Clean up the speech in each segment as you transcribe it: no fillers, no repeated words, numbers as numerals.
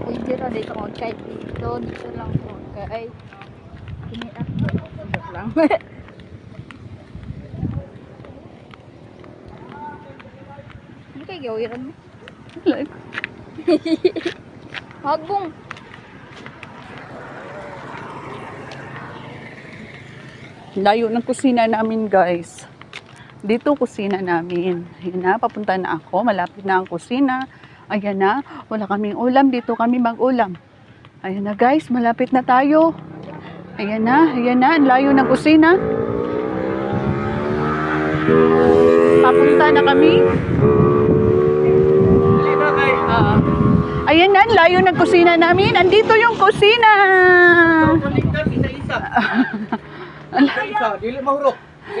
Pwede na dito ko kahit dito lang ko kay ini ako lang. Hindi kayo gawiran mo. Hagong. Layo ng kusina namin, guys. Dito kusina namin. Ayan na, papunta na ako. Malapit na ang kusina. Ayan na, wala kaming ulam. Dito kami mag-ulam. Ayan na, guys, malapit na tayo. Ayan na, ang layo ng kusina. Papunta na kami. Ayan na, layo ng kusina namin. Andito yung kusina. Isa, dili mahurok.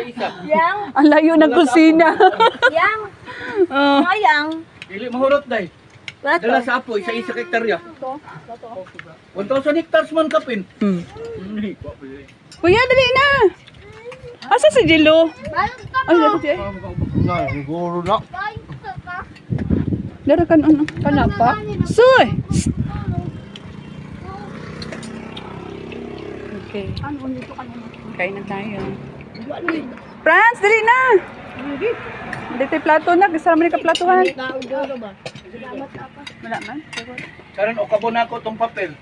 Isa. Yang, Ang layo ng kusina. yang, Ah. yang. Dili mahurot day. Dala sa apo, isa hektarya. 1,000 hectares man kapin. Hmm. Kuya, dali na. Asa si Jilo? Ay, dali siya. Siguro na. Dara kan ano? Kanapa? Soy! Okay. Kain na tayo. Franz, dali na! Dito yung plato na. Gusto naman yung kaplatuhan. Wala man? Karon o kabon ako tong papel.